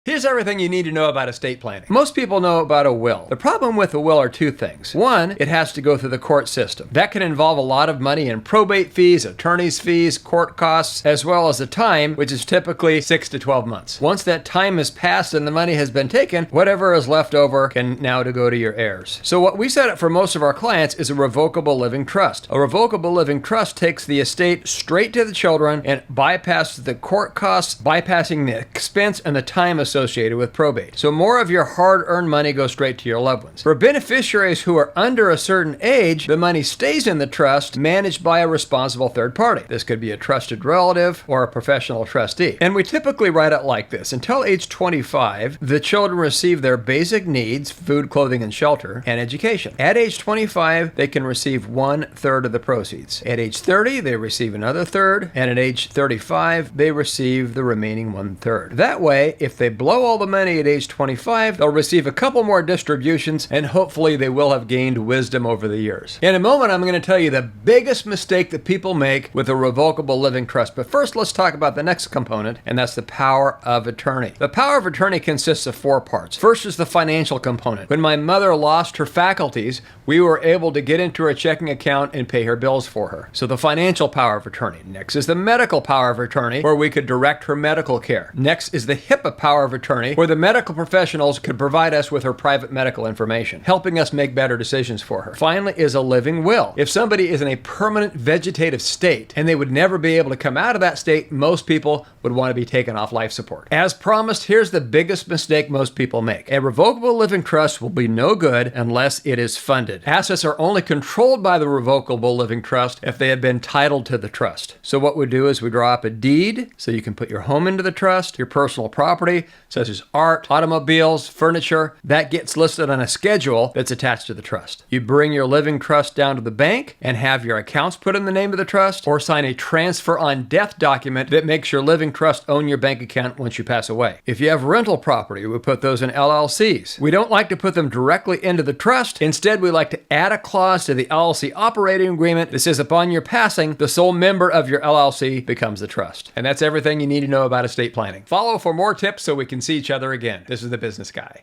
Here's everything you need to know about estate planning. Most people know about a will. The problem with a will are two things. One, it has to go through the court system. That can involve a lot of money in probate fees, attorney's fees, court costs, as well as the time, which is typically 6 to 12 months. Once that time has passed and the money has been taken, whatever is left over can now go to your heirs. So what we set up for most of our clients is a revocable living trust. A revocable living trust takes the estate straight to the children and bypasses the court costs, bypassing the expense and the time associated with probate. So more of your hard-earned money goes straight to your loved ones. For beneficiaries who are under a certain age, the money stays in the trust, managed by a responsible third party. This could be a trusted relative or a professional trustee. And we typically write it like this. Until age 25, the children receive their basic needs, food, clothing, and shelter, and education. At age 25, they can receive 1/3 of the proceeds. At age 30, they receive another third, and at age 35, they receive the remaining 1/3. That way, if they blow all the money at age 25, they'll receive a couple more distributions, and hopefully they will have gained wisdom over the years. In a moment, I'm going to tell you the biggest mistake that people make with a revocable living trust. But first, let's talk about the next component, and that's the power of attorney. The power of attorney consists of 4 parts. First is the financial component. When my mother lost her faculties, we were able to get into her checking account and pay her bills for her. So the financial power of attorney. Next is the medical power of attorney, where we could direct her medical care. Next is the HIPAA power of attorney, where the medical professionals could provide us with her private medical information, helping us make better decisions for her. Finally is a living will. If somebody is in a permanent vegetative state and they would never be able to come out of that state, most people would want to be taken off life support. As promised, here's the biggest mistake most people make. A revocable living trust will be no good unless it is funded. Assets are only controlled by the revocable living trust if they have been titled to the trust. So what we do is we draw up a deed so you can put your home into the trust, your personal property, such as art, automobiles, furniture, that gets listed on a schedule that's attached to the trust. You bring your living trust down to the bank and have your accounts put in the name of the trust, or sign a transfer on death document that makes your living trust own your bank account once you pass away. If you have rental property, we put those in LLCs. We don't like to put them directly into the trust. Instead, we like to add a clause to the LLC operating agreement that says upon your passing, the sole member of your LLC becomes the trust. And that's everything you need to know about estate planning. Follow for more tips so we can see each other again. This is The Business Guy.